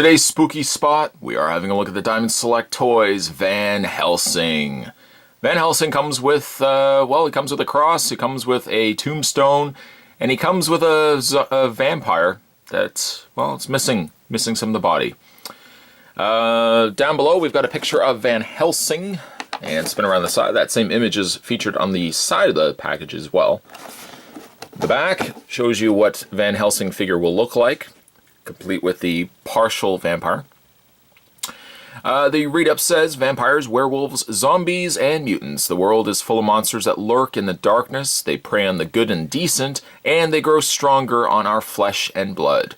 Today's spooky spot, we are having a look at the Diamond Select Toys Van Helsing. Van Helsing comes with, he comes with a cross, he comes with a tombstone, and he comes with a vampire that's, it's missing some of the body. Down below, we've got a picture of Van Helsing, and spin around the side. That same image is featured on the side of the package as well. The back shows you what Van Helsing figure will look like, complete with the partial vampire. The read-up says, vampires, werewolves, zombies, and mutants. The world is full of monsters that lurk in the darkness. They prey on the good and decent, and they grow stronger on our flesh and blood.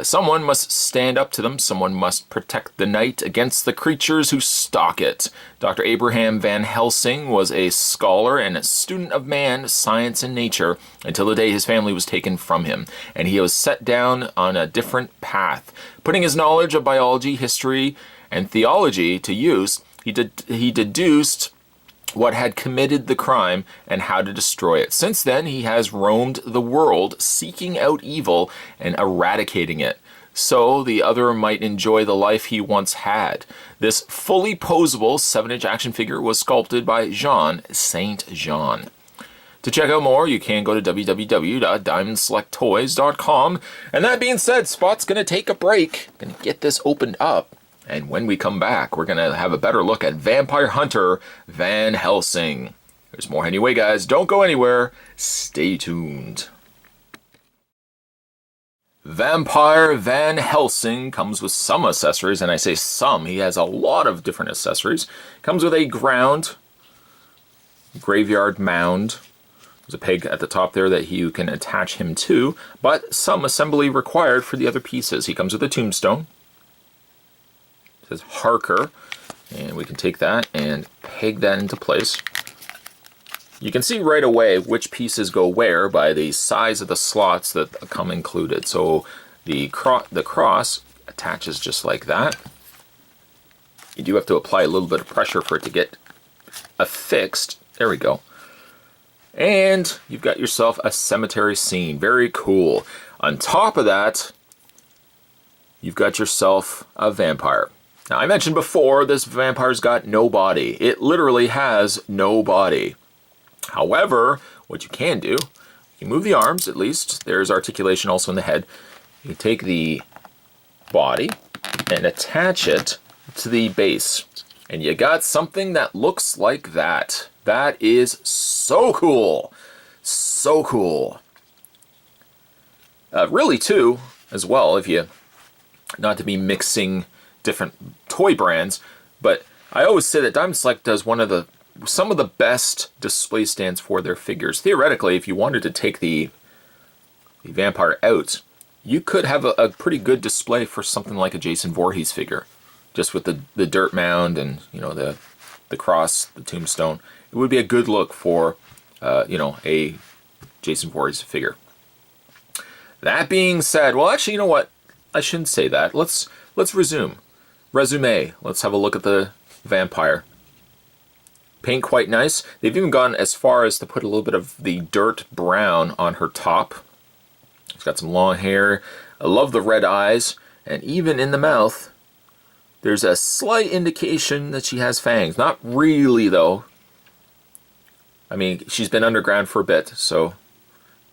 Someone must stand up to them. Someone must protect the night against the creatures who stalk it. Dr. Abraham Van Helsing was a scholar and a student of man, science, and nature until the day his family was taken from him, and he was set down on a different path. Putting his knowledge of biology, history, and theology to use, he deduced what had committed the crime and how to destroy it. Since then, he has roamed the world seeking out evil and eradicating it, so the other might enjoy the life he once had. This fully posable 7-inch action figure was sculpted by Jean St. Jean. To check out more, you can go to www.diamondselecttoys.com. And that being said, Spot's going to take a break. Going to get this opened up. And when we come back, we're going to have a better look at Vampire Hunter Van Helsing. There's more anyway, guys. Don't go anywhere. Stay tuned. Vampire Van Helsing comes with some accessories, and I say some. He has a lot of different accessories. Comes with a graveyard mound. There's a peg at the top there that you can attach him to, but some assembly required for the other pieces. He comes with a tombstone. It says Harker, and we can take that and peg that into place. You can see right away which pieces go where by the size of the slots that come included. So the cross attaches just like that. You do have to apply a little bit of pressure for it to get affixed. There we go. And you've got yourself a cemetery scene. Very cool. On top of that, you've got yourself a vampire. Now, I mentioned before, this vampire's got no body. It literally has no body. However, what you can do, you can move the arms at least. There's articulation also in the head. You can take the body and attach it to the base. And you got something that looks like that. That is so cool. So cool. Really, too, as well, if you, not to be mixing different toy brands, but I always say that Diamond Select does some of the best display stands for their figures. Theoretically, if you wanted to take the vampire out, you could have a pretty good display for something like a Jason Voorhees figure, just with the dirt mound and the cross, the tombstone. It would be a good look for a Jason Voorhees figure. That being said, well, actually, you know what? I shouldn't say that. Let's resume. Resume. Let's have a look at the vampire. Paint quite nice. They've even gone as far as to put a little bit of the dirt brown on her top. She's got some long hair. I love the red eyes. And even in the mouth, there's a slight indication that she has fangs. Not really, though. I mean, she's been underground for a bit, so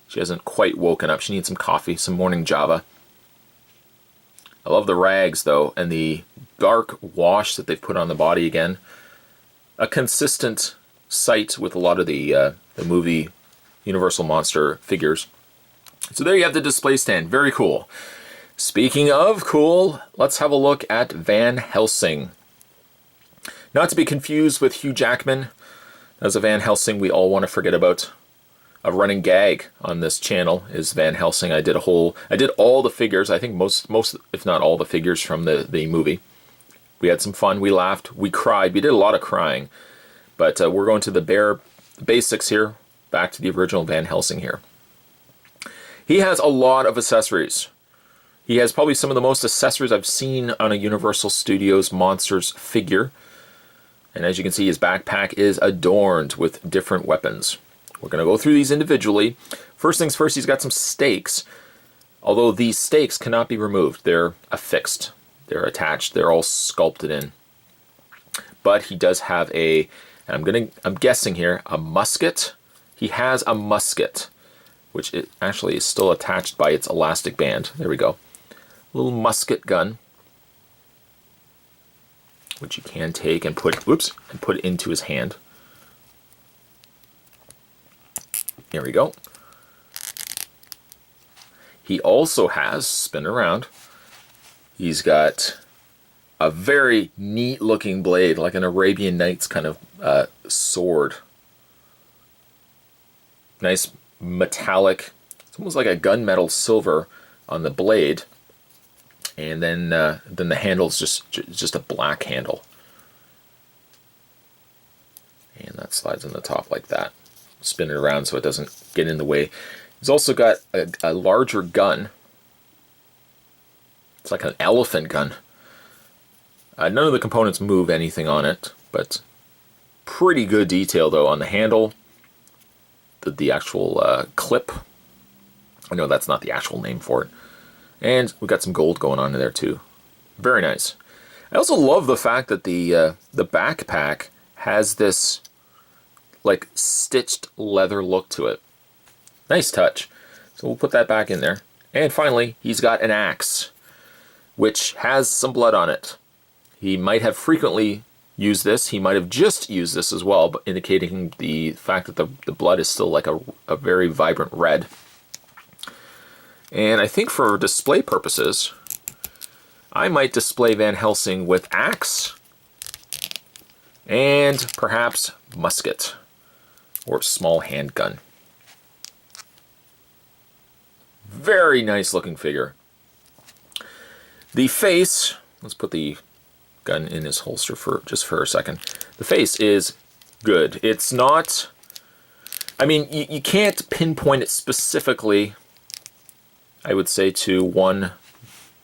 she hasn't quite woken up. She needs some coffee, some morning Java. I love the rags, though, and the dark wash that they've put on the body again. A consistent sight with a lot of the movie Universal Monster figures. So there you have the display stand. Very cool. Speaking of cool, let's have a look at Van Helsing. Not to be confused with Hugh Jackman. As a Van Helsing we all want to forget about. A running gag on this channel is Van Helsing. I did all the figures, I think most if not all the figures from the movie. We had some fun, we laughed, we cried, we did a lot of crying. But we're going to the bare basics here, back to the original Van Helsing here. He has a lot of accessories. He has probably some of the most accessories I've seen on a Universal Studios Monsters figure. And as you can see, his backpack is adorned with different weapons. We're going to go through these individually. First things first, he's got some stakes. Although these stakes cannot be removed, they're affixed. they're attached. They're all sculpted in. But he does have and I'm guessing here, a musket. He has a musket, which it actually is still attached by its elastic band. There we go. Little musket gun, which you can take and put into his hand. There we go. He also has, spin around, he's got a very neat looking blade, like an Arabian Nights kind of sword. Nice metallic, it's almost like a gunmetal silver on the blade. And then the handle's just a black handle. And that slides on the top like that. Spin it around so it doesn't get in the way. He's also got a larger gun. It's like an elephant gun. None of the components move anything on it, but pretty good detail though on the handle. The actual clip. I know that's not the actual name for it. And we've got some gold going on in there too. Very nice. I also love the fact that the backpack has this like stitched leather look to it. Nice touch. So we'll put that back in there. And finally, he's got an axe, which has some blood on it. He might have frequently used this. He might have just used this as well, but indicating the fact that the blood is still like a very vibrant red. And I think for display purposes, I might display Van Helsing with axe and perhaps musket or small handgun. Very nice looking figure. The face, let's put the gun in his holster for a second. The face is good. It's not, I mean, you can't pinpoint it specifically, I would say, to one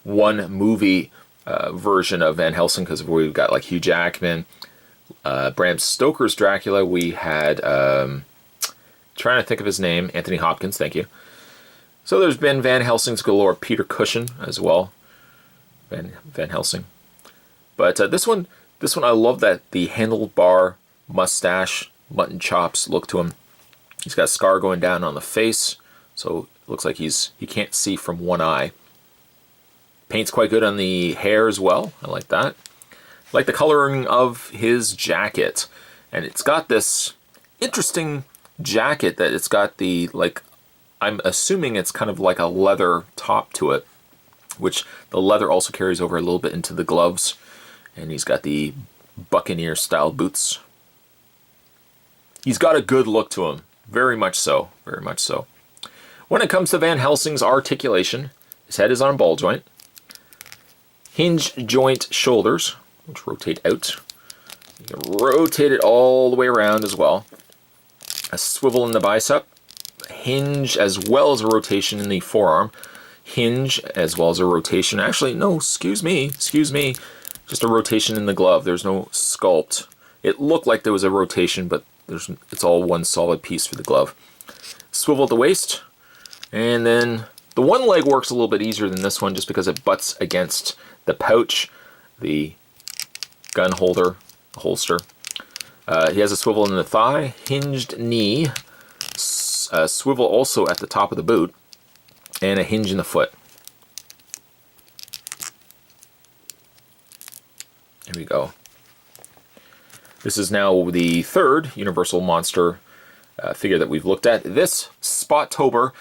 movie version of Van Helsing, because we've got like Hugh Jackman, Bram Stoker's Dracula. We had, trying to think of his name, Anthony Hopkins, thank you. So there's been Van Helsing's galore, Peter Cushing as well, Van Helsing. But this one I love that the handlebar, mustache, mutton chops look to him. He's got a scar going down on the face, so it looks like he can't see from one eye. Paint's quite good on the hair as well. I like that. I like the coloring of his jacket. And it's got this interesting jacket that it's got the, like, I'm assuming it's kind of like a leather top to it, which the leather also carries over a little bit into the gloves. And he's got the Buccaneer style boots. He's got a good look to him. Very much so. Very much so. When it comes to Van Helsing's articulation, his head is on a ball joint. Hinge joint shoulders, which rotate out. You can rotate it all the way around as well. A swivel in the bicep. Hinge as well as a rotation in the forearm. Hinge as well as a rotation. Actually, no, excuse me. Just a rotation in the glove. There's no sculpt. It looked like there was a rotation, but it's all one solid piece for the glove. Swivel at the waist. And then the one leg works a little bit easier than this one just because it butts against the pouch, the gun holder, the holster. He has a swivel in the thigh, hinged knee, swivel also at the top of the boot, and a hinge in the foot. Here we go. This is now the third Universal Monster figure that we've looked at. This Spottober,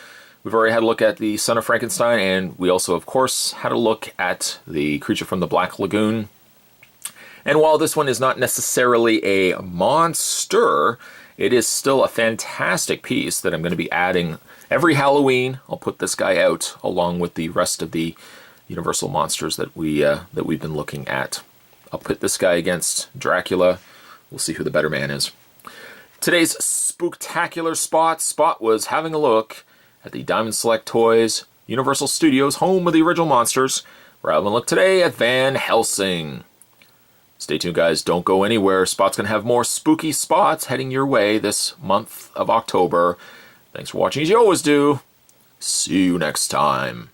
we've already had a look at the Son of Frankenstein, and we also, of course, had a look at the Creature from the Black Lagoon. And while this one is not necessarily a monster, it is still a fantastic piece that I'm going to be adding every Halloween. I'll put this guy out along with the rest of the Universal monsters that we've been looking at. I'll put this guy against Dracula. We'll see who the better man is. Today's spooktacular Spot was having a look at the Diamond Select Toys Universal Studios, home of the original monsters. We're having a look today at Van Helsing. Stay tuned, guys. Don't go anywhere. Spot's going to have more spooky spots heading your way this month of October. Thanks for watching, as you always do. See you next time.